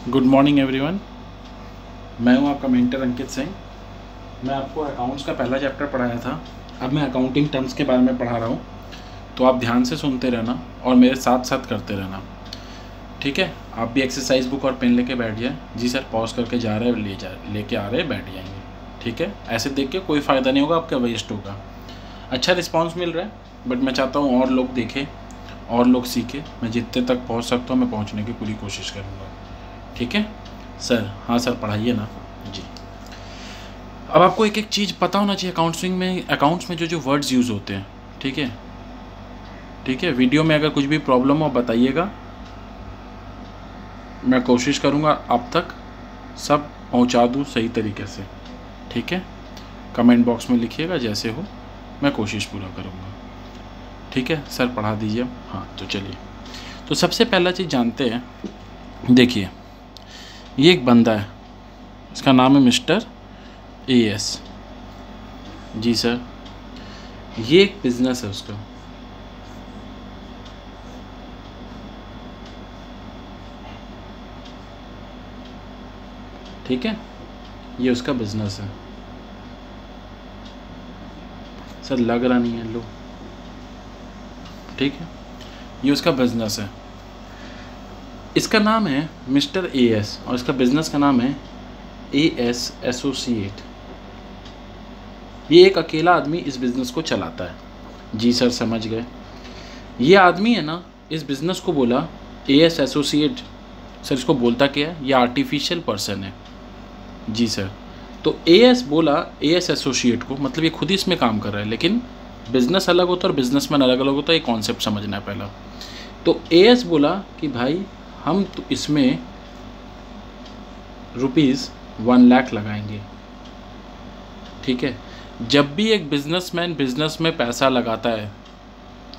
Good morning everyone. मैं हूं आपका मेंटर अंकित सिंह। मैं आपको अकाउंट्स का पहला चैप्टर पढ़ाया था, अब मैं अकाउंटिंग टर्म्स के बारे में पढ़ा रहा हूं, तो आप ध्यान से सुनते रहना और मेरे साथ साथ करते रहना, ठीक है। आप भी एक्सरसाइज बुक और पेन लेके बैठ जाए। जी सर पॉज करके जा रहे हैं, लेके आ रहे हैं, बैठ जाएंगे, ठीक है। ऐसे देख के कोई फ़ायदा नहीं होगा, आपका वेस्ट होगा। अच्छा रिस्पॉन्स मिल रहा है, बट मैं चाहता हूँ और लोग देखें और लोग सीखें। मैं जितने तक पहुँच सकता हूँ मैं पहुँचने की पूरी कोशिश करूँगा, ठीक है सर। हाँ सर पढ़ाइए ना जी। अब आपको एक एक चीज़ पता होना चाहिए अकाउंट्स में जो वर्ड्स यूज़ होते हैं, ठीक है ठीक है। वीडियो में अगर कुछ भी प्रॉब्लम हो बताइएगा, मैं कोशिश करूँगा आप तक सब पहुँचा दूँ सही तरीके से, ठीक है। कमेंट बॉक्स में लिखिएगा, जैसे हो मैं कोशिश पूरा करूँगा, ठीक है सर। पढ़ा दीजिए। हाँ तो चलिए, तो सबसे पहला चीज़ जानते हैं। देखिए ये एक बंदा है, इसका नाम है मिस्टर AS। जी सर, ये एक बिजनेस है उसका, ठीक है। ये उसका बिजनेस है सर, लग रहा नहीं है लो, ठीक है। ये उसका बिजनेस है, इसका नाम है मिस्टर AS और इसका बिजनेस का नाम है AS एसोसिएट। ये एक अकेला आदमी इस बिज़नेस को चलाता है। जी सर समझ गए। ये आदमी है ना, इस बिज़नेस को बोला AS एसोसिएट। सर इसको बोलता क्या है? ये आर्टिफिशियल पर्सन है। जी सर, तो AS बोला AS एसोसिएट को, मतलब ये खुद ही इसमें काम कर रहा है, लेकिन बिज़नेस अलग होता है और बिजनेसमैन अलग अलग होता है। ये कॉन्सेप्ट समझना है पहला। तो AS बोला कि भाई हम तो इसमें ₹1 लाख लगाएंगे, ठीक है। जब भी एक बिजनेसमैन बिजनेस में पैसा लगाता है,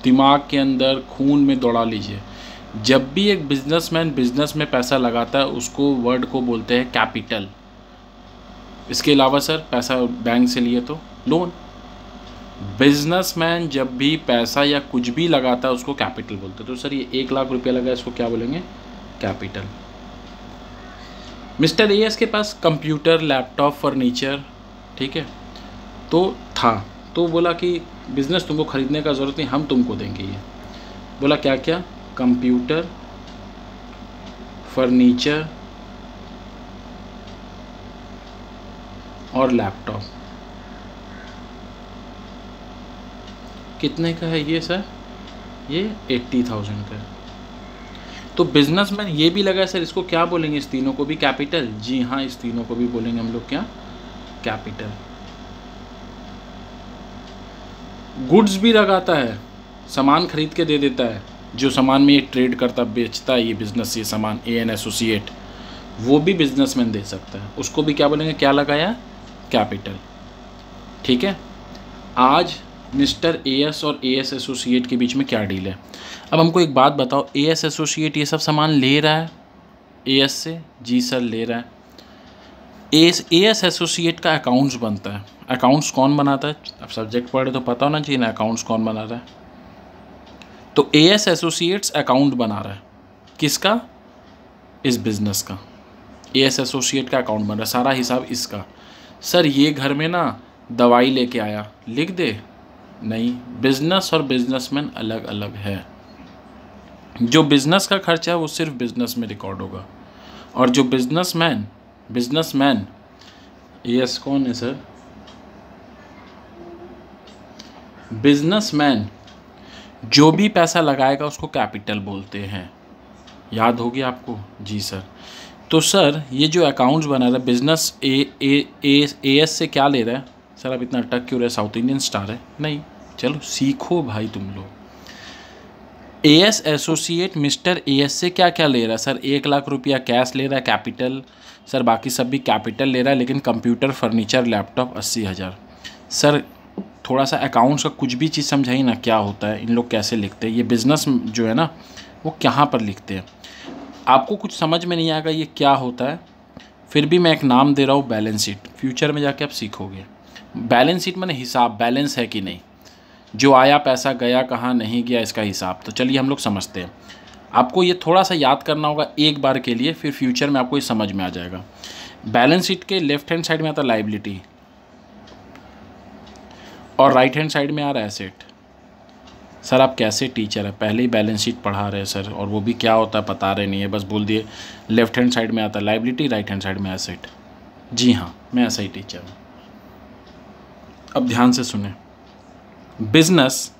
दिमाग के अंदर खून में दौड़ा लीजिए, जब भी एक बिजनेसमैन बिजनेस में पैसा लगाता है उसको वर्ड को बोलते हैं कैपिटल। इसके अलावा सर पैसा बैंक से लिए तो लोन। बिजनेसमैन जब भी पैसा या कुछ भी लगाता है उसको कैपिटल बोलते हैं। तो सर ये 1 लाख रुपया लगा, इसको क्या बोलेंगे? कैपिटल। मिस्टर AS के पास कंप्यूटर, लैपटॉप, फर्नीचर, ठीक है, तो था। तो बोला कि बिज़नेस तुमको ख़रीदने का ज़रूरत नहीं, हम तुमको देंगे ये। बोला क्या क्या? कंप्यूटर, फर्नीचर और लैपटॉप। कितने का है ये सर? ये 80,000 का है। तो बिजनेसमैन ये भी लगा सर, इसको क्या बोलेंगे? इस तीनों को भी कैपिटल? जी हाँ, इस तीनों को भी बोलेंगे हम लोग क्या? कैपिटल। गुड्स भी लगाता है, सामान खरीद के दे देता है। जो सामान में ये ट्रेड करता बेचता है, ये बिजनेस, ये सामान AN एसोसिएट, वो भी बिजनेसमैन दे सकता है। उसको भी क्या बोलेंगे? क्या लगाया? कैपिटल, ठीक है। आज मिस्टर AS और AS एसोसिएट के बीच में क्या डील है? अब हमको एक बात बताओ, AS एसोसिएट ये सब सामान ले रहा है AS से? जी सर ले रहा है। AS एसोसिएट का अकाउंट्स बनता है। अकाउंट्स कौन बनाता है? अब सब्जेक्ट पढ़े तो पता होना चाहिए ना, अकाउंट्स कौन बना रहा है। तो AS एसोसिएट्स अकाउंट बना रहा है, किसका? इस बिजनेस का। AS एसोसिएट का अकाउंट बन रहा है, सारा हिसाब इसका। सर ये घर में ना दवाई लेके आया, लिख दे? नहीं, बिजनेस और बिजनेसमैन अलग अलग है। जो बिजनेस का खर्चा है वो सिर्फ बिजनेस में रिकॉर्ड होगा, और जो बिजनेसमैन AS कौन है सर? बिजनेसमैन जो भी पैसा लगाएगा उसको कैपिटल बोलते हैं। याद होगी आपको? जी सर। तो सर ये जो अकाउंट्स बना रहा है बिजनेस AS से क्या ले रहा है? सर अब इतना अटक क्यों रहा है? साउथ इंडियन स्टार है? नहीं, चलो सीखो भाई तुम लोग। AS एसोसिएट मिस्टर AS से क्या क्या ले रहा है? सर 1 लाख रुपया कैश ले रहा है, कैपिटल। सर बाकी सब भी कैपिटल ले रहा है, लेकिन कंप्यूटर, फर्नीचर, लैपटॉप 80,000। सर थोड़ा सा अकाउंट्स का कुछ भी चीज़ समझाइए ना, क्या होता है, इन लोग कैसे लिखते हैं, ये बिज़नेस जो है ना वो कहाँ पर लिखते हैं? आपको कुछ समझ में नहीं आएगा ये क्या होता है, फिर भी मैं एक नाम दे रहा हूँ, बैलेंस शीट। फ्यूचर में जाके आप सीखोगे। बैलेंस शीट माने हिसाब, बैलेंस है कि नहीं, जो आया पैसा गया कहाँ, नहीं गया, इसका हिसाब। तो चलिए हम लोग समझते हैं। आपको ये थोड़ा सा याद करना होगा एक बार के लिए, फिर फ्यूचर में आपको ये समझ में आ जाएगा। बैलेंस शीट के लेफ्ट हैंड साइड में आता है लाइबिलिटी और राइट हैंड साइड में आ रहा है एसेट। सर आप कैसे टीचर है, पहले ही बैलेंस शीट पढ़ा रहे हैं सर, और वो भी क्या होता है बता रहे नहीं है, बस बोल दिए लेफ्ट हैंड साइड में आता है लाइबिलिटी, राइट हैंड साइड में एसेट। जी हाँ, मैं ऐसा ही टीचर हूँ। अब ध्यान से सुने, बिजनेस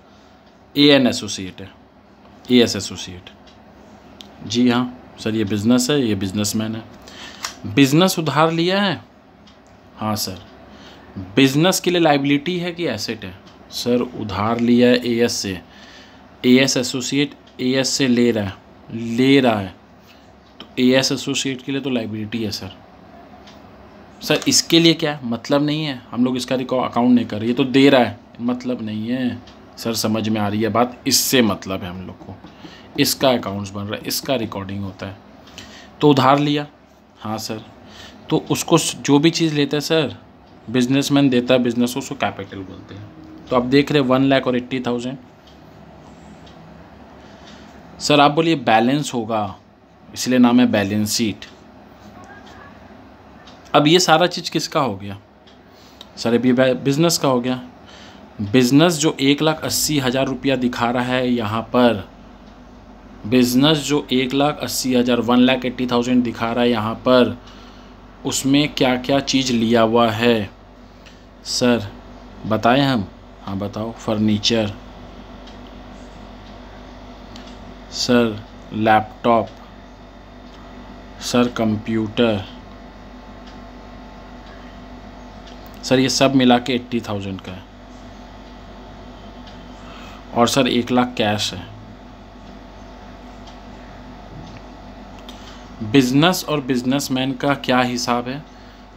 AN एसोसिएट है, AS एसोसिएट। जी हाँ सर, ये बिजनेस है, ये बिजनेसमैन है। बिजनेस उधार लिया है, हाँ सर। बिजनेस के लिए लाइबिलिटी है कि एसेट है? सर उधार लिया है AS से, AS एसोसिएट AS से ले रहा है, तो AS एसोसिएट के लिए तो लाइबिलिटी है सर। सर इसके लिए क्या है, मतलब नहीं है, हम लोग इसका अकाउंट नहीं कर रहे, ये तो दे रहा है, मतलब नहीं है सर। समझ में आ रही है बात, इससे मतलब है हम लोग को, इसका अकाउंट्स बन रहा है, इसका रिकॉर्डिंग होता है। तो उधार लिया, हाँ सर, तो उसको जो भी चीज़ लेता है सर, बिजनेसमैन देता है बिजनेस, उसको कैपिटल बोलते हैं। तो आप देख रहे 1,80,000। सर आप बोलिए बैलेंस होगा, इसलिए नाम है बैलेंस शीट। अब ये सारा चीज़ किसका हो गया सर? अभी बिजनेस का हो गया। बिजनेस जो 1,80,000 रुपया दिखा रहा है यहाँ पर, बिजनेस जो 1,80,000 1,80,000 दिखा रहा है यहाँ पर, उसमें क्या क्या चीज़ लिया हुआ है सर बताएं हम? हाँ बताओ। Furniture sir, laptop sir, computer sir, ये सब मिला के 80,000 का है। और सर 1,00,000 कैश है। बिजनेस और बिजनेसमैन का क्या हिसाब है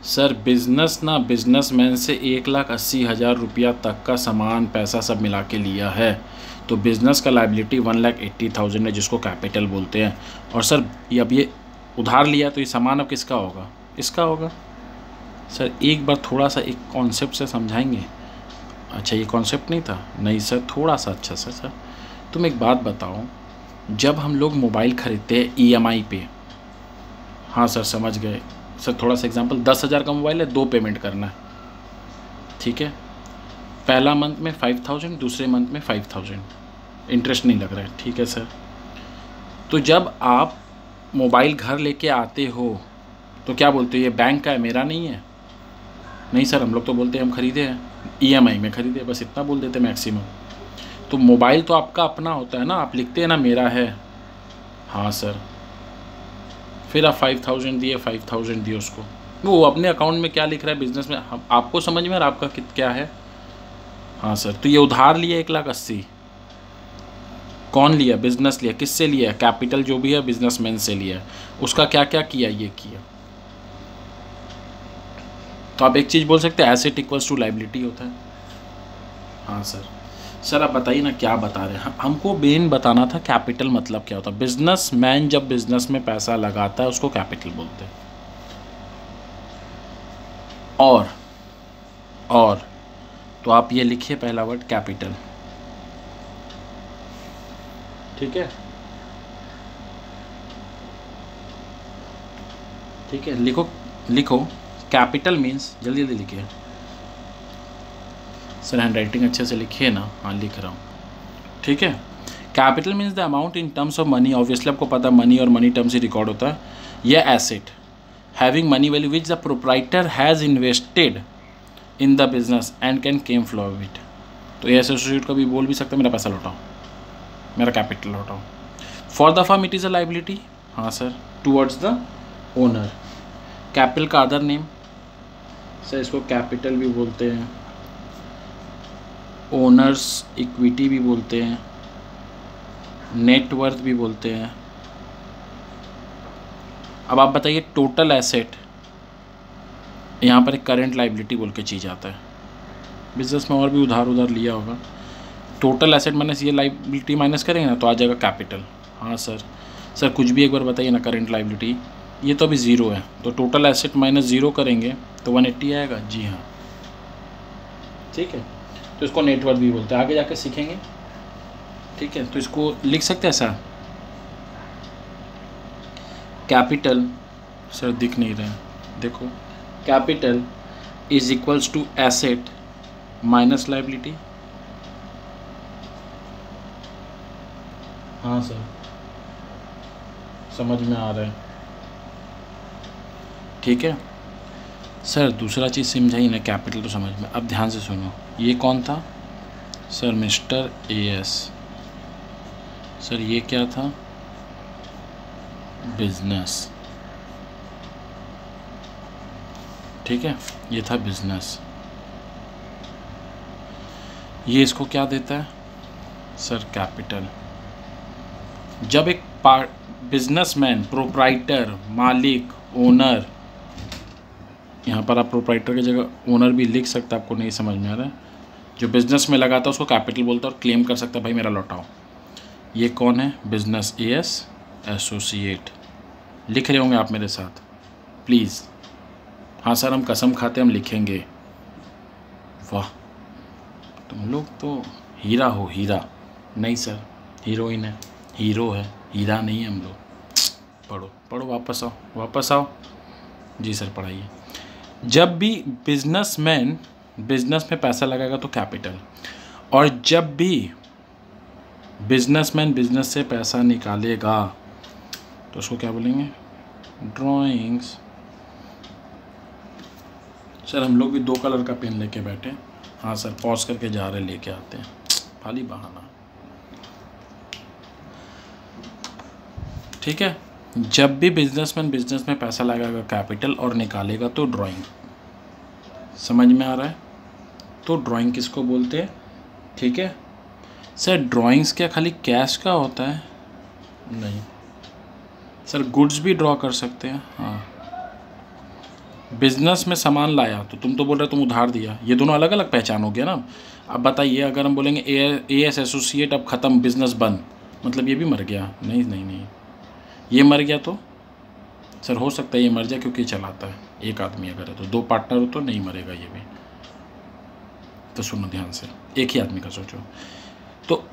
सर? बिजनेस ना बिजनेसमैन से 1,80,000 रुपया तक का सामान पैसा सब मिला के लिया है, तो बिजनेस का लाइबिलिटी 1,80,000 है, जिसको कैपिटल बोलते हैं। और सर अब ये उधार लिया, तो ये सामान अब किसका होगा? इसका होगा। सर एक बार थोड़ा सा एक कॉन्सेप्ट से समझाएंगे? अच्छा ये कॉन्सेप्ट नहीं था? नहीं सर, थोड़ा सा अच्छा सर। तुम एक बात बताओ, जब हम लोग मोबाइल खरीदते हैं EMI पे, हाँ सर समझ गए सर, थोड़ा सा एग्जांपल, 10,000 का मोबाइल है, 2 पेमेंट करना है, ठीक है। पहला मंथ में 5,000, दूसरे मंथ में 5,000, इंटरेस्ट नहीं लग रहा है, ठीक है सर। तो जब आप मोबाइल घर लेके आते हो तो क्या बोलते हो? ये बैंक का है, मेरा नहीं है। नहीं सर, हम लोग तो बोलते हैं हम खरीदे हैं, EMI में खरीदे, बस इतना बोल देते मैक्सिमम। तो मोबाइल तो आपका अपना होता है ना, आप लिखते हैं ना मेरा है, हाँ सर। फिर आप 5,000 दिए, 5,000 दिए उसको, वो अपने अकाउंट में क्या लिख रहा है बिजनेस में, आपको समझ में आ रहा है आपका क्या है? हाँ सर। तो ये उधार लिया 1,80,000, कौन लिया? बिजनेस लिया। किससे लिया? कैपिटल जो भी है बिजनेसमैन से लिया। उसका क्या क्या किया? ये किया। तो आप एक चीज़ बोल सकते हैं, एसेट इक्वल्स टू लाइबिलिटी होता है। हाँ सर। सर आप बताइए ना क्या बता रहे हैं? हमको मेन बताना था कैपिटल मतलब क्या होता है। बिजनेसमैन जब बिजनेस में पैसा लगाता है उसको कैपिटल बोलते हैं। और तो आप ये लिखिए पहला वर्ड कैपिटल, ठीक है? ठीक है, लिखो कैपिटल मीन्स, जल्दी जल्दी लिखिए सर, हैंड राइटिंग अच्छे से लिखिए ना। हाँ लिख रहा हूँ, ठीक है। Capital means the amount in terms of money, obviously आपको पता है मनी और मनी टर्म्स ही रिकॉर्ड होता है। यह asset having money value which the proprietor has invested in the business and can came flow of it. तो ये associate का भी बोल भी सकते हैं मेरा पैसा लौटाओ, मेरा कैपिटल लौटाओ। For the firm it is a liability, हाँ sir, towards the owner. Capital का अदर नेम सर, इसको कैपिटल भी बोलते हैं, ओनर्स इक्विटी भी बोलते हैं, नेटवर्थ भी बोलते हैं। अब आप बताइए टोटल एसेट, यहाँ पर एक करेंट लाइबिलिटी बोल के चीज़ आता है। बिजनेस में और भी उधार लिया होगा। टोटल एसेट माइनस ये लाइबिलिटी माइनस करेंगे ना तो आ जाएगा कैपिटल। हाँ सर। सर कुछ भी एक बार बताइए ना, करेंट लाइबिलिटी ये तो अभी 0 है, तो टोटल एसेट माइनस 0 करेंगे तो 180 आएगा। जी हाँ, ठीक है। तो इसको नेटवर्थ भी बोलते हैं, आगे जाके सीखेंगे, ठीक है। तो इसको लिख सकते हैं ऐसा, कैपिटल, सर दिख नहीं रहे हैं, देखो, capital is equals to asset minus liability. हाँ सर, समझ में आ रहा है, ठीक है सर। दूसरा चीज़ समझाई ना, कैपिटल तो समझ में। अब ध्यान से सुनो, ये कौन था सर? Mister as. सर ये क्या था? बिजनेस, ठीक है, ये था बिजनेस। ये इसको क्या देता है सर? कैपिटल। जब एक बिजनेसमैन, प्रोप्राइटर, मालिक, ओनर, यहाँ पर आप प्रोप्राइटर की जगह ओनर भी लिख सकते, आपको नहीं समझ में आ रहा है, जो बिजनेस में लगाता है उसको कैपिटल बोलता है और क्लेम कर सकता है भाई मेरा लौटाओ। ये कौन है? Business as associate. लिख रहे होंगे आप मेरे साथ प्लीज़? हाँ सर, हम कसम खाते हम लिखेंगे। वाह, तुम लोग तो हीरा हो, हीरा। नहीं सर, हीरोइन है, हीरो है, हीरा नहीं है हम लोग। पढ़ो पढ़ो, वापस आओ, वापस आओ। जी सर पढ़ाइए। जब भी बिजनेसमैन बिजनेस में पैसा लगाएगा तो कैपिटल, और जब भी बिजनेसमैन बिजनेस से पैसा निकालेगा तो उसको क्या बोलेंगे? ड्राइंग्स। सर हम लोग भी 2 कलर का पेन लेके बैठे। हाँ सर, पॉज करके जा रहे, लेके आते हैं, खाली बहाना, ठीक है। जब भी बिजनेसमैन बिजनेस में पैसा लगाएगा कैपिटल और निकालेगा तो ड्राइंग। समझ में आ रहा है? तो ड्राइंग किसको बोलते हैं? ठीक है सर। ड्राइंग्स क्या खाली कैश का होता है? नहीं सर, गुड्स भी ड्रॉ कर सकते हैं। हाँ, बिजनेस में सामान लाया तो तुम तो बोल रहे तुम उधार दिया, ये दोनों अलग अलग पहचान हो गया ना। अब बताइए, अगर हम बोलेंगे एएस एसोसिएट अब ख़त्म, बिजनेस बंद, मतलब ये भी मर गया? नहीं नहीं नहीं, ये मर गया तो सर हो सकता है ये मर जाए क्योंकि चलाता है एक आदमी, अगर है तो 2 पार्टनर हो तो नहीं मरेगा ये भी। तो सुनो ध्यान से, एक ही आदमी का सोचो। तो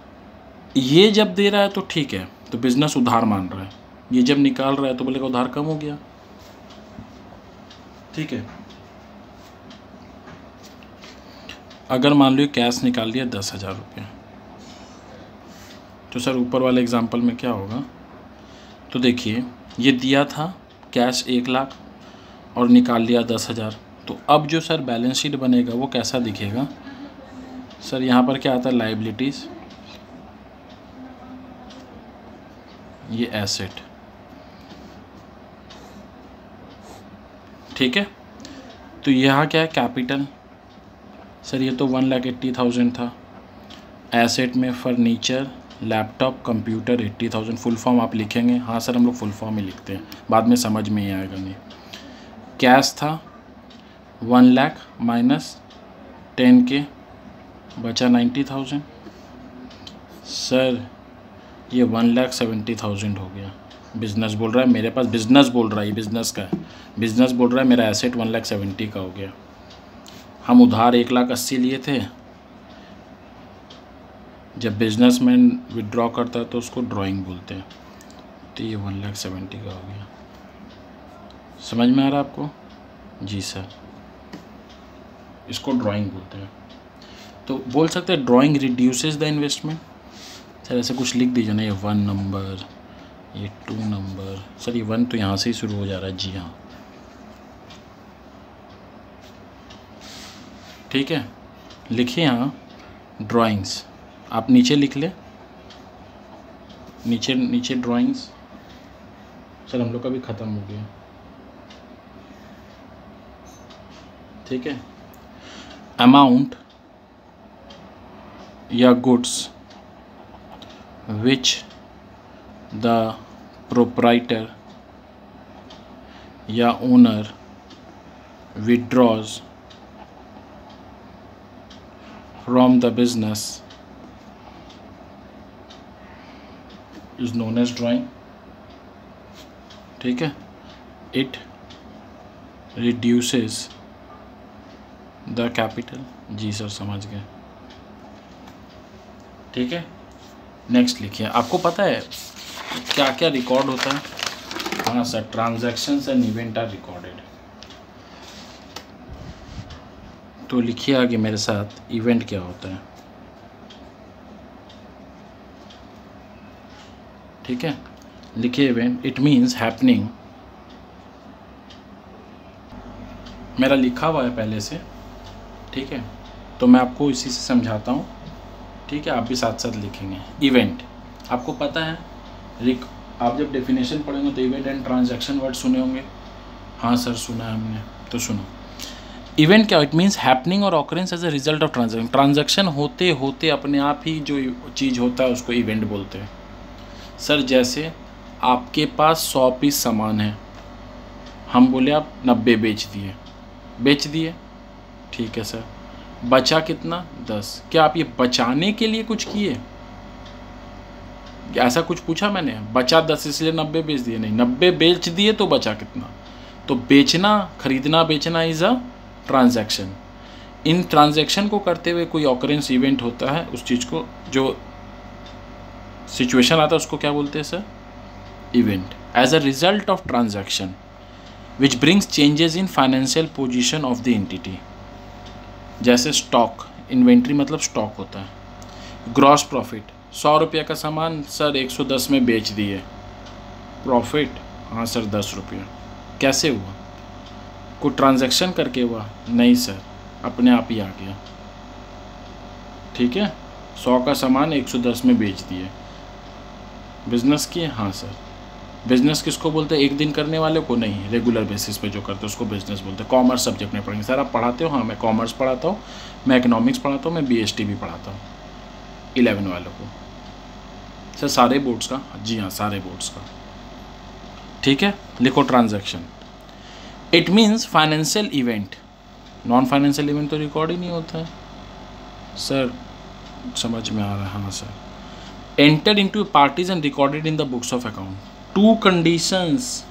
ये जब दे रहा है तो ठीक है, तो बिजनेस उधार मान रहा है। ये जब निकाल रहा है तो बोलेगा उधार कम हो गया, ठीक है। अगर मान लो कैश निकाल लिया 10,000 रुपये, तो सर ऊपर वाले एग्जांपल में क्या होगा? तो देखिए, ये दिया था कैश 1 लाख और निकाल लिया 10,000, तो अब जो सर बैलेंस शीट बनेगा वो कैसा दिखेगा? सर यहाँ पर क्या आता है? लायबिलिटीज़, ये एसेट, ठीक है। तो यहाँ क्या है? कैपिटल। सर ये तो 1,80,000 था। एसेट में furniture, laptop, computer 80,000। Full form आप लिखेंगे? हाँ सर, हम लोग फुल फॉर्म ही लिखते हैं, बाद में समझ में ही आएगा नहीं। कैश था 1 लाख माइनस 10K, बचा 90,000। सर ये 1,70,000 हो गया। बिजनेस बोल रहा है मेरे पास, बिजनेस बोल रहा है, ये बिजनेस का है, बिजनेस बोल रहा है मेरा एसेट 1,70,000 का हो गया। हम उधार 1,80,000 लिए थे। जब बिजनेसमैन विड्रॉ करता है तो उसको ड्राइंग बोलते हैं, तो ये 1,70,000 का हो गया। समझ में आ रहा है आपको? जी सर, इसको ड्राइंग बोलते हैं। तो बोल सकते हैं drawing reduces the investment. Sir ऐसे कुछ लिख दीजिए ना, ये 1 नंबर, ये 2 नंबर। सर ये 1 तो यहाँ से ही शुरू हो जा रहा है। जी हाँ, ठीक है। लिखिए यहाँ ड्राइंग्स, आप नीचे लिख ले, नीचे नीचे ड्राइंग्स। सर हम लोग का भी ख़त्म हो गया, ठीक है। अमाउंट या गुड्स विच द प्रोप्राइटर या owner withdraws from the business is known as drawing, ठीक है। It reduces the capital। जी सर समझ गए, ठीक है। नेक्स्ट लिखिए। आपको पता है क्या क्या रिकॉर्ड होता है? हाँ sir, transactions and event are recorded. तो लिखिए आगे मेरे साथ, इवेंट क्या होता है। ठीक है, लिखिए इवेंट, इट मीन्स हैपनिंग। मेरा लिखा हुआ है पहले से, ठीक है, तो मैं आपको इसी से समझाता हूँ। ठीक है, आप भी साथ साथ लिखेंगे। इवेंट आपको पता है, आप जब डेफिनेशन पढ़ेंगे तो इवेंट एंड ट्रांजैक्शन वर्ड सुने होंगे। हाँ सर सुना है हमने। तो सुनो, इवेंट क्या, इट मीन्स हैपनिंग और occurrence as a result of transaction. Transaction होते होते अपने आप ही जो चीज़ होता है उसको इवेंट बोलते हैं। सर जैसे आपके पास 100 पीस सामान है, हम बोले आप 90 बेच दिए, ठीक है सर, बचा कितना, 10। क्या आप ये बचाने के लिए कुछ किए, ऐसा कुछ पूछा मैंने? बचा 10 इसलिए 90 बेच दिए? नहीं, 90 बेच दिए तो बचा कितना। तो बेचना, खरीदना बेचना is a transaction. In transaction को करते हुए कोई ऑकरेंस इवेंट होता है, उस चीज़ को जो सिचुएशन आता है उसको क्या बोलते हैं sir, event. As a result of transaction which brings changes in financial position of the entity. जैसे स्टॉक, इन्वेंट्री मतलब स्टॉक होता है। ग्रॉस प्रॉफिट, 100 रुपये का सामान सर 110 में बेच दिए, प्रॉफिट हाँ सर 10 रुपये। कैसे हुआ, कोई ट्रांजैक्शन करके हुआ? नहीं सर, अपने आप ही आ गया। ठीक है, 100 का सामान 110 में बेच दिए, बिजनेस किए। हाँ सर, बिजनेस किसको बोलते हैं, एक दिन करने वाले को नहीं, रेगुलर बेसिस पे जो करते हैं उसको बिजनेस बोलते हैं। कॉमर्स सब्जेक्ट में पढ़ेंगे। सर आप पढ़ाते हो? हाँ मैं कॉमर्स पढ़ाता हूँ, मैं इकोनॉमिक्स पढ़ाता हूँ, मैं BST भी पढ़ाता हूँ 11 वालों को। सर सारे बोर्ड्स का? जी हाँ सारे बोर्ड्स का। ठीक है, लिखो transaction, it means financial event. Non financial event तो रिकॉर्ड ही नहीं होता है। सर समझ में आ रहा है? हाँ sir. Enter into parties and recorded in the books of account. 2 conditions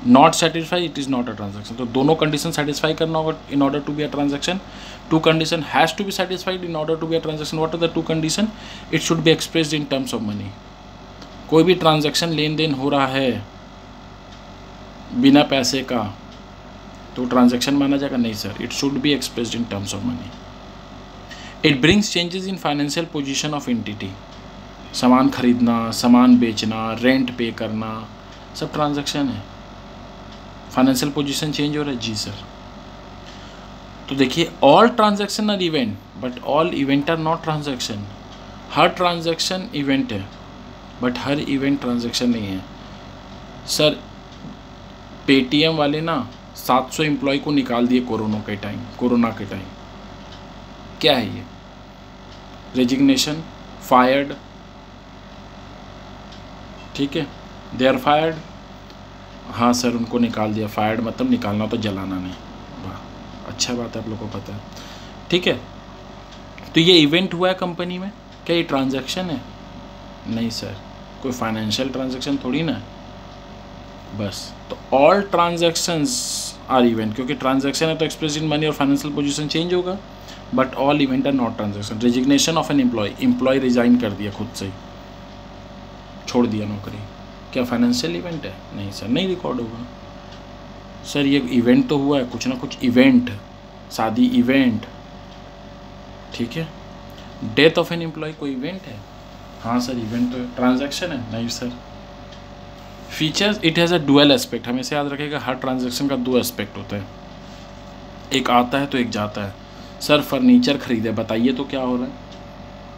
not satisfy, it is not a transaction. तो दोनों कंडीशन सेटिस्फाई करना होगा in order to be a transaction. 2 condition has to be satisfied in order to be a transaction. What are the 2 condition? It should be expressed in terms of money. कोई भी transaction लेन then हो रहा है बिना पैसे का तो transaction माना जाएगा? नहीं sir, it should be expressed in terms of money. It brings changes in financial position of entity. सामान खरीदना, सामान बेचना, रेंट पे करना, सब ट्रांजैक्शन है। फाइनेंशियल पोजीशन चेंज हो रहा है? जी सर। तो देखिए, all transaction are event but all event are not transaction. हर ट्रांजैक्शन इवेंट है बट हर इवेंट ट्रांजैक्शन नहीं है। सर पेटीएम वाले ना 700 एम्प्लॉय को निकाल दिए कोरोना के टाइम। क्या है ये? Resignation, fired. ठीक है, दे आर फायर्ड। हाँ सर, उनको निकाल दिया। फायर्ड मतलब निकालना तो जलाना नहीं। वाह, अच्छा बात है, आप लोगों को पता है। ठीक है, तो ये इवेंट हुआ है कंपनी में, क्या ये ट्रांजैक्शन है? नहीं सर, कोई फाइनेंशियल ट्रांजैक्शन थोड़ी ना है। बस, तो ऑल ट्रांजैक्शंस आर इवेंट, क्योंकि ट्रांजैक्शन है तो एक्सप्रेस इन मनी और फाइनेंशियल पोजीशन चेंज होगा। But all event are not transaction. Resignation of an employee resign कर दिया, खुद से ही छोड़ दिया नौकरी, क्या फाइनेंशियल इवेंट है? नहीं सर, नहीं रिकॉर्ड होगा। सर ये इवेंट तो हुआ है, कुछ ना कुछ इवेंट, शादी इवेंट। ठीक है, डेथ ऑफ एन एम्प्लॉय कोई इवेंट है? हाँ सर, इवेंट तो ट्रांजैक्शन है? नहीं sir. Features, it has a dual aspect. हमेशा याद रखेगा, हर ट्रांजैक्शन का 2 एस्पेक्ट होता है, एक आता है तो एक जाता है। सर फर्नीचर खरीदे, बताइए तो क्या हो रहा है?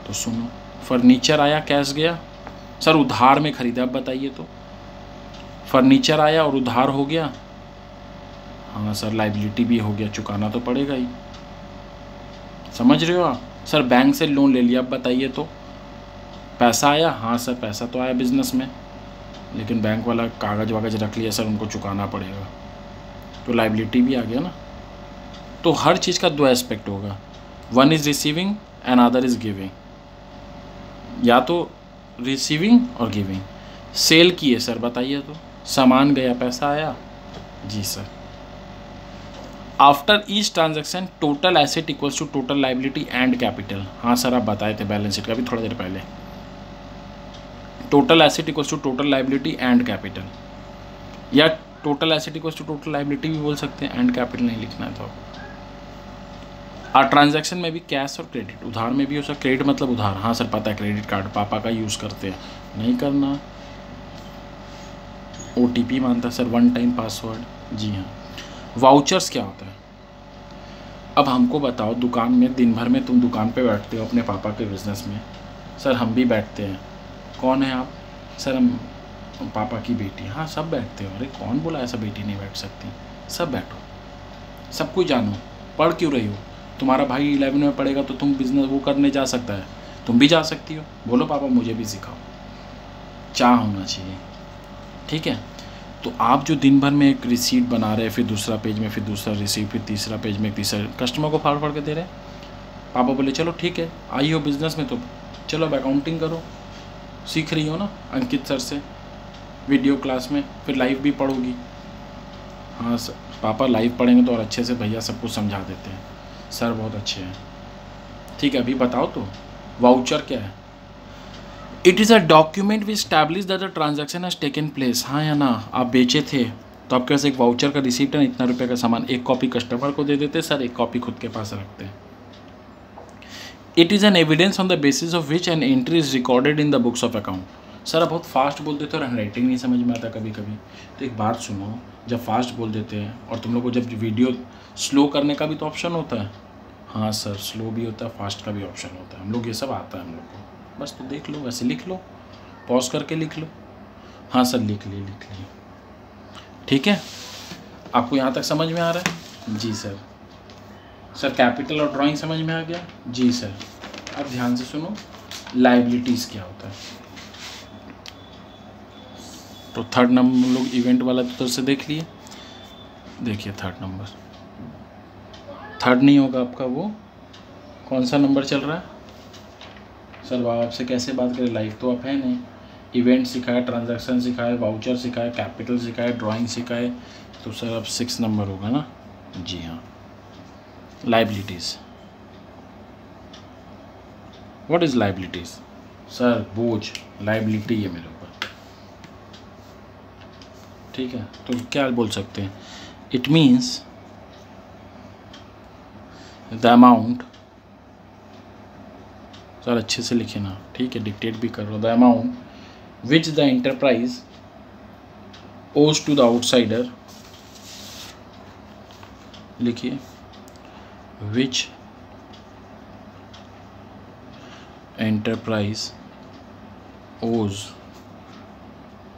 तो सुनो, फर्नीचर आया, कैश गया। सर उधार में खरीदा, अब बताइए तो। फर्नीचर आया और उधार हो गया। हाँ सर, लाइबिलिटी भी हो गया, चुकाना तो पड़ेगा ही। समझ रहे हो आप? सर बैंक से लोन ले लिया, अब बताइए तो। पैसा आया, हाँ सर पैसा तो आया बिजनेस में, लेकिन बैंक वाला कागज़ वागज रख लिया, सर उनको चुकाना पड़ेगा, तो लाइबिलिटी भी आ गया ना। तो हर चीज़ का 2 एस्पेक्ट होगा, one is receiving end other is giving. या तो रिसीविंग और गिविंग। सेल किए सर, बताइए तो, सामान गया, पैसा आया? जी sir. After each transaction total asset equals to total liability and capital. हाँ सर, आप बताए थे बैलेंस शीट का भी थोड़ा देर पहले। Total asset equals to total liability and capital. या total asset equals to total liability भी बोल सकते हैं, एंड कैपिटल नहीं लिखना है तो। ट्रांजैक्शन में भी कैश और क्रेडिट, उधार में भी हो सकता, क्रेडिट मतलब उधार, हाँ सर पता है, क्रेडिट कार्ड पापा का यूज़ करते हैं, नहीं करना। OTP मानता है सर, 1 टाइम पासवर्ड, जी हाँ। वाउचर्स क्या होता है? अब हमको बताओ, दुकान में दिन भर में तुम दुकान पे बैठते हो अपने पापा के बिज़नेस में, सर हम भी बैठते हैं। कौन है आप? सर हम पापा की बेटी। हाँ सब बैठते हो। अरे कौन बोला ऐसा बेटी नहीं बैठ सकती? सब बैठो, सब कुछ जानो। पढ़ क्यों रही हो? तुम्हारा भाई 11 में पढ़ेगा तो तुम बिज़नेस वो करने जा सकता है, तुम भी जा सकती हो। बोलो पापा मुझे भी सिखाओ, चाह होना चाहिए, ठीक है। तो आप जो दिन भर में एक रिसीट बना रहे हैं, फिर दूसरा पेज में, फिर दूसरा रिसीट, फिर तीसरा पेज में, तीसरा कस्टमर को फाड़ फाड़ के दे रहे हैं। पापा बोले चलो ठीक है, आई हो बिज़नेस में तो चलो अब अकाउंटिंग करो, सीख रही हो ना अंकित सर से वीडियो क्लास में, फिर लाइव भी पढ़ोगी। हाँ सर पापा लाइव पढ़ेंगे तो और अच्छे से भैया सब कुछ समझा देते हैं, सर बहुत अच्छे हैं। ठीक है अभी बताओ तो वाउचर क्या है? It is a document which establish that the transaction has taken place. हाँ या ना, आप बेचे थे तो आपके पास एक वाउचर का रिसीप्ट है, इतना रुपये का सामान, एक कॉपी कस्टमर को दे देते सर, एक कॉपी खुद के पास रखते हैं। It is an evidence on the basis of which an entry is recorded in the books of account. Sir आप बहुत फास्ट बोल देते हो, हैंड राइटिंग नहीं समझ में आता कभी कभी, तो एक बात सुनो, जब फास्ट बोल देते हैं और तुम लोग को जब वीडियो स्लो करने का भी तो ऑप्शन होता है। हाँ सर स्लो भी होता है, फास्ट का भी ऑप्शन होता है, हम लोग ये सब आता है हम लोग को, बस तो देख लो, वैसे लिख लो, पॉज करके लिख लो। हाँ सर लिख लिए। ठीक है आपको यहाँ तक समझ में आ रहा है? जी सर। सर कैपिटल और ड्राइंग समझ में आ गया? जी सर। अब ध्यान से सुनो, लायबिलिटीज़ क्या होता है। तो थर्ड नंबर हम लोग इवेंट वाला तो से देख लिए, देखिए थर्ड नंबर, थर्ड नहीं होगा आपका, वो कौन सा नंबर चल रहा है? सर आपसे कैसे बात करें, लाइव तो आप है नहीं। इवेंट सिखाए, ट्रांजैक्शन सिखाए, वाउचर सिखाए, कैपिटल सिखाए, ड्राइंग सिखाए, तो सर अब 6 नंबर होगा ना? जी हाँ। Liabilities, what is liabilities? Sir बोझ, लायबिलिटी है मेरे ऊपर, ठीक है। तो क्या बोल सकते हैं? It means the amount, sir अच्छे से लिखे ना, ठीक है, डिक्टेट भी करो। The amount which the enterprise ओज टू द आउटसाइडर, लिखिए, विच एंटरप्राइज ओज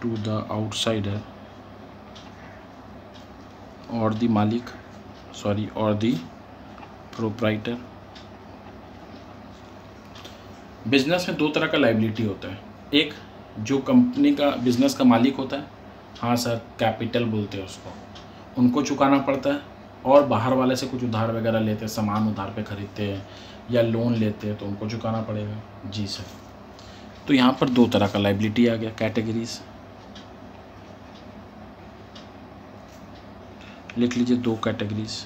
टू द आउटसाइडर और द मालिक, सॉरी, और द प्रोप्राइटर। बिजनेस में 2 तरह का लायबिलिटी होता है, एक जो कंपनी का बिजनेस का मालिक होता है, हाँ सर कैपिटल बोलते हैं उसको, उनको चुकाना पड़ता है, और बाहर वाले से कुछ उधार वगैरह लेते हैं, सामान उधार पे खरीदते हैं या लोन लेते हैं तो उनको चुकाना पड़ेगा। जी सर। तो यहाँ पर 2 तरह का लायबिलिटी आ गया, कैटेगरीज लिख लीजिए, 2 कैटेगरीज,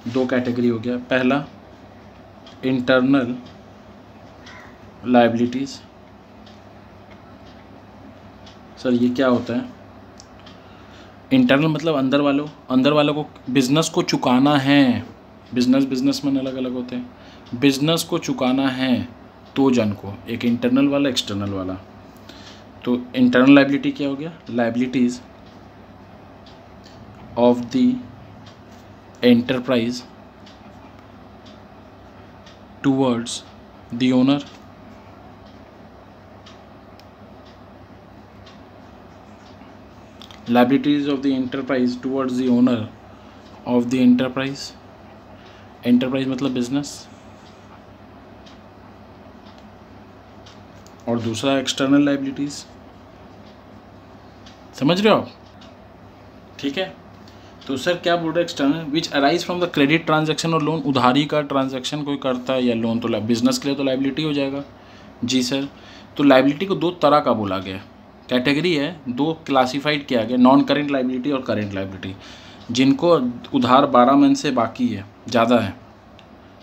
2 कैटेगरी हो गया। पहला इंटरनल लायबिलिटीज़, सर ये क्या होता है? इंटरनल मतलब अंदर वालों को, बिजनेस को चुकाना है, बिजनेसमैन अलग अलग होते हैं, बिजनेस को चुकाना है 2 जन को, एक इंटरनल वाला, एक्सटर्नल वाला। तो इंटरनल लायबिलिटी क्या हो गया? Liabilities of the enterprise towards the owner, liabilities of the enterprise towards the owner of the enterprise, enterprise मतलब बिजनेस, और दूसरा एक्सटर्नल लायबिलिटीज, समझ रहे हो आप? ठीक है। तो सर क्या बोल रहे हैं? External which arise from the credit transaction और लोन, उधारी का ट्रांजैक्शन कोई करता है या लोन, तो बिजनेस के लिए तो लायबिलिटी हो जाएगा। जी सर। तो लायबिलिटी को 2 तरह का बोला गया, कैटेगरी है, 2 क्लासिफाइड किया गया, नॉन करेंट लायबिलिटी और करेंट लायबिलिटी। जिनको उधार 12 मंथ से बाकी है, ज़्यादा है,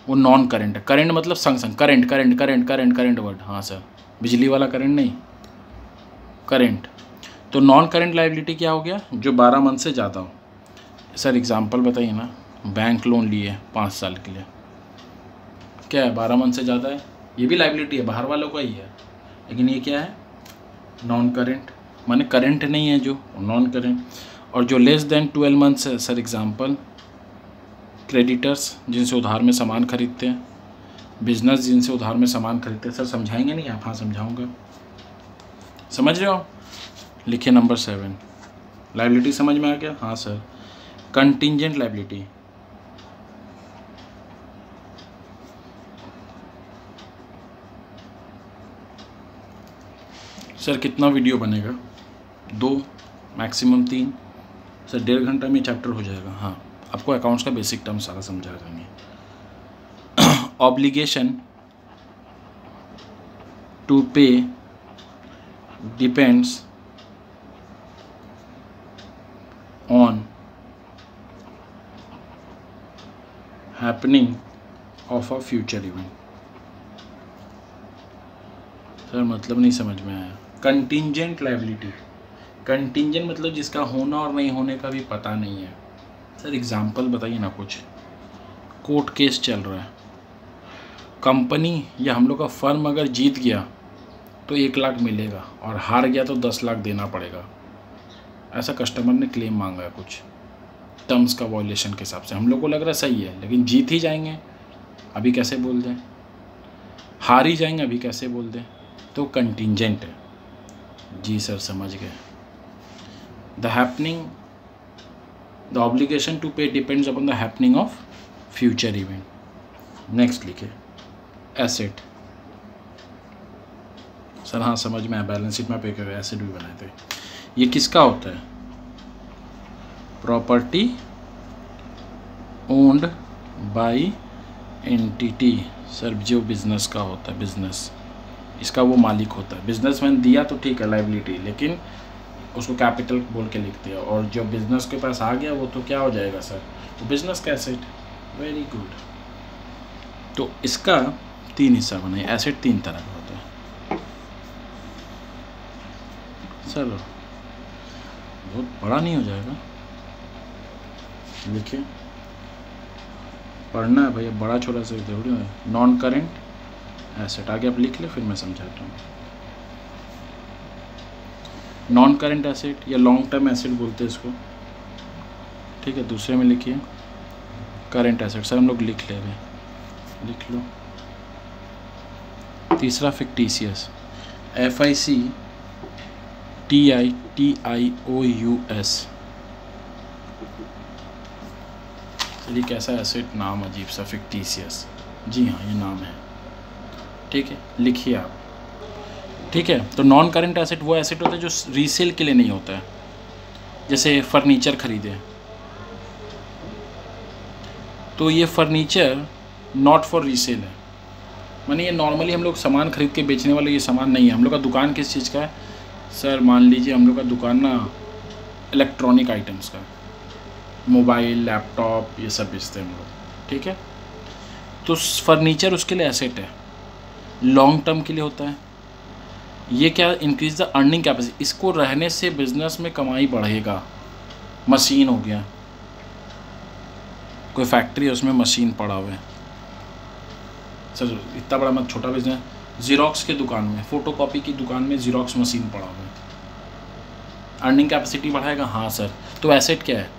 वो नॉन करेंट है। करेंट मतलब संग संग, करेंट वर्ड, हाँ सर, बिजली वाला करेंट नहीं, करेंट। तो नॉन करेंट लाइबिलिटी क्या हो गया, जो 12 मंथ से ज़्यादा हो। सर एग्जांपल बताइए ना, बैंक लोन लिए 5 साल के लिए, क्या है 12 मंथ से ज़्यादा है, ये भी लाइबिलिटी है, बाहर वालों का ही है, लेकिन ये क्या है नॉन करेंट, माने करेंट नहीं है जो, नॉन करेंट। और जो लेस देन 12 मंथ्स है, सर एग्जांपल क्रेडिटर्स जिनसे उधार में सामान खरीदते हैं, बिजनेस जिनसे उधार में सामान खरीदते हैं। सर समझाएंगे नहीं आप? हाँ समझाऊंगा, समझ रहे हो? लिखिए नंबर 7, लाइबिलिटी समझ में आ गया? हाँ सर। कंटिंजेंट लाइबिलिटी, सर कितना वीडियो बनेगा? 2 मैक्सिमम 3। सर 1.5 घंटा में चैप्टर हो जाएगा। हाँ, आपको अकाउंट्स का बेसिक टर्म सारा समझा देंगे। Obligation to pay depends on happening of a future event. Sir मतलब नहीं समझ में आया। कंटिंजेंट लायबिलिटी, कंटिंजेंट मतलब जिसका होना और नहीं होने का भी पता नहीं है। सर एग्जांपल बताइए ना कुछ। कोर्ट केस चल रहा है, कंपनी या हम लोग का फर्म अगर जीत गया तो 1 लाख मिलेगा और हार गया तो 10 लाख देना पड़ेगा, ऐसा कस्टमर ने क्लेम मांगा है कुछ टर्म्स का वॉयलेशन के हिसाब से। हम लोग को लग रहा है सही है, लेकिन जीत ही जाएंगे अभी कैसे बोल दें, हार ही जाएंगे अभी कैसे बोल दें, तो कंटिंजेंट है। जी सर समझ गए। The happening, the obligation to pay depends upon the happening of future event. Next लिखे एसेट। सर हाँ समझ में आया, बैलेंस शीट में पे कर एसेट भी बनाए थे। ये किसका होता है? Property owned by entity. Sir जो बिजनेस का होता है, बिजनेस इसका वो मालिक होता है। बिजनेसमैन दिया तो ठीक है लायबिलिटी, लेकिन उसको कैपिटल बोल के लिखते हैं, और जो बिजनेस के पास आ गया वो तो क्या हो जाएगा सर, वो बिजनेस का एसेट। Very good. तो इसका 3 हिस्सा बनाए। एसेट 3 तरह का होता है। चलो बहुत बड़ा नहीं हो जाएगा, लिखिए पढ़ना है भैया, बड़ा छोटा से जरूरी है। नॉन करेंट एसेट आगे आप लिख ले, फिर मैं समझाता हूँ। नॉन करेंट एसेट या लॉन्ग टर्म एसेट बोलते हैं इसको, ठीक है। दूसरे में लिखिए करेंट एसेट। सर हम लोग लिख ले रहे, लिख लो। तीसरा फिक्टिशियस, FICTITIOUS। चलिए कैसा एसेट, नाम अजीब सा, फिक्टिशियस। जी हाँ ये नाम है, ठीक है लिखिए आप, ठीक है। तो नॉन करेंट एसेट वो एसेट होता है जो रीसेल के लिए नहीं होता है, जैसे फर्नीचर खरीदे तो ये फर्नीचर नॉट फॉर रीसेल है, माने ये नॉर्मली हम लोग सामान खरीद के बेचने वाले ये सामान नहीं है। हम लोग का दुकान किस चीज़ का है सर? मान लीजिए हम लोग का दुकान ना इलेक्ट्रॉनिक आइटम्स का, मोबाइल लैपटॉप ये सब बेचते हैं हम लोग, ठीक है। तो फर्नीचर उसके लिए एसेट है, लॉन्ग टर्म के लिए होता है। ये क्या, इंक्रीज द अर्निंग कैपेसिटी, इसको रहने से बिजनेस में कमाई बढ़ेगा। मशीन हो गया, कोई फैक्ट्री है उसमें मशीन पड़ा हुआ है, सर इतना बड़ा मत, छोटा बिजनेस, जीरोक्स के दुकान में, फोटोकॉपी की दुकान में जीरोक्स मशीन पड़ा हुआ है, अर्निंग कैपेसिटी बढ़ाएगा। हाँ सर, तो एसेट क्या है?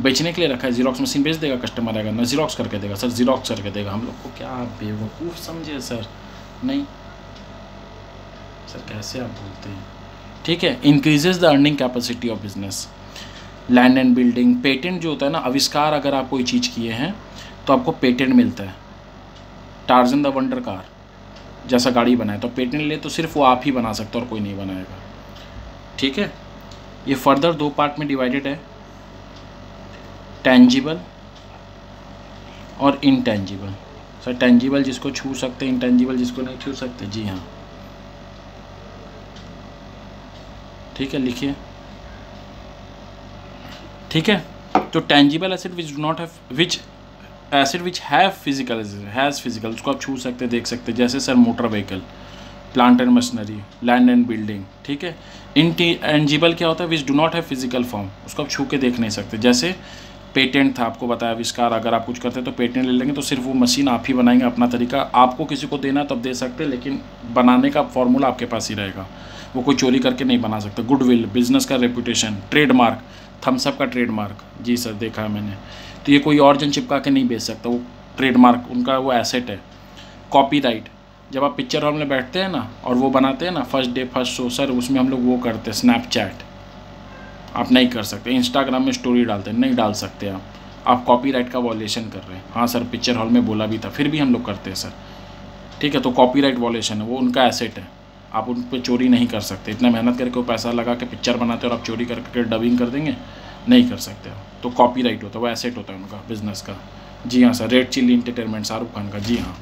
बेचने के लिए रखा है, जीरोक्स मशीन बेच देगा, कस्टमर आएगा ना जीरोक्स करके देगा, सर जीरोक्स करके देगा। हम लोग को क्या बेवकूफ़ समझे सर? नहीं सर कैसे आप बोलते हैं, ठीक है। Increases the earning capacity of business. Land and building, patent जो होता है ना, आविष्कार अगर आप कोई चीज़ किए हैं तो आपको पेटेंट मिलता है। टार्जन द वंडर कार जैसा गाड़ी बनाए तो पेटेंट ले तो सिर्फ वो आप ही बना सकते हो और कोई नहीं बनाएगा, ठीक है। ये फर्दर 2 पार्ट में डिवाइडेड है, टेंजिबल और इनटेंजिबल। सर टेंजिबल जिसको छू सकते हैं, इनटेंजिबल जिसको नहीं छू सकते। जी हाँ ठीक है लिखिए, ठीक है। तो tangible asset which do not have, which asset which have physical, has physical, उसको आप छू सकते देख सकते, जैसे sir motor vehicle. Plant and machinery, land and building, ठीक है। इंटेंजिबल क्या होता है, which do not have physical form, उसको आप छू के देख नहीं सकते। जैसे पेटेंट था, आपको बताया आविष्कार, अगर आप कुछ करते हैं तो पेटेंट ले लेंगे, तो सिर्फ वो मशीन आप ही बनाएंगे अपना तरीका, आपको किसी को देना तब दे सकते हैं, लेकिन बनाने का फॉर्मूला आपके पास ही रहेगा, वो कोई चोरी करके नहीं बना सकता। गुडविल, बिजनेस का रेपुटेशन, ट्रेडमार्क, थम्सअप का ट्रेडमार्क, जी सर देखा है मैंने, तो ये कोई और जन चिपका के नहीं बेच सकता, वो ट्रेडमार्क उनका वो एसेट है। कॉपीराइट, जब आप पिक्चर हॉल में बैठते हैं ना और वो बनाते हैं ना first day first show, sir उसमें हम लोग वो करते हैं स्नैपचैट, आप नहीं कर सकते। इंस्टाग्राम में स्टोरी डालते हैं, नहीं डाल सकते आप कॉपीराइट का वॉलेशन कर रहे हैं। हाँ सर पिक्चर हॉल में बोला भी था, फिर भी हम लोग करते हैं सर, ठीक है। तो कॉपीराइट वॉलेशन है, वो उनका एसेट है, आप उन पर चोरी नहीं कर सकते। इतना मेहनत करके वो पैसा लगा के पिक्चर बनाते हैं और आप चोरी करके डबिंग कर देंगे, नहीं कर सकते आप। तो कॉपीराइट होता है, वो एसेट होता है उनका बिजनेस का। जी हाँ sir, Red Chilli Entertainment, Shahrukh Khan का, जी हाँ,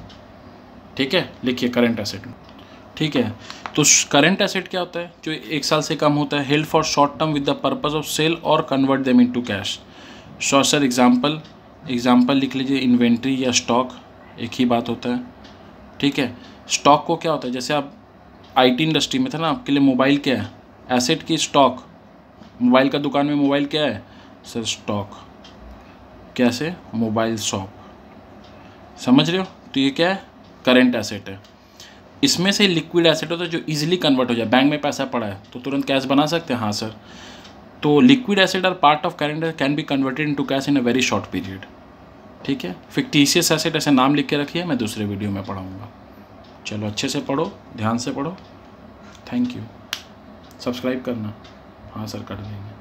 ठीक है, लिखिए करंट एसेट, ठीक है। तो करंट एसेट क्या होता है, जो 1 साल से कम होता है, held for short term with the purpose of sale और convert them into cash. Sir example लिख लीजिए, इन्वेंट्री या स्टॉक, एक ही बात होता है, ठीक है। स्टॉक को क्या होता है, जैसे आप आईटी इंडस्ट्री में थे ना, आपके लिए मोबाइल क्या है, एसेट की स्टॉक, मोबाइल का दुकान में मोबाइल क्या है सर, स्टॉक, कैसे, मोबाइल शॉप, समझ रहे हो। तो ये क्या है, करंट एसेट है। इसमें से लिक्विड एसेट होता है जो इजीली कन्वर्ट हो जाए, बैंक में पैसा पड़ा है तो तुरंत कैश बना सकते हैं, हाँ सर। तो liquid asset are part of current can be converted into cash in a very short period, ठीक है। फिक्टिशियस एसेट ऐसे नाम लिख के रखिए, मैं दूसरे वीडियो में पढ़ाऊँगा। चलो अच्छे से पढ़ो, ध्यान से पढ़ो, थैंक यू। सब्सक्राइब करना, हाँ सर कर देंगे।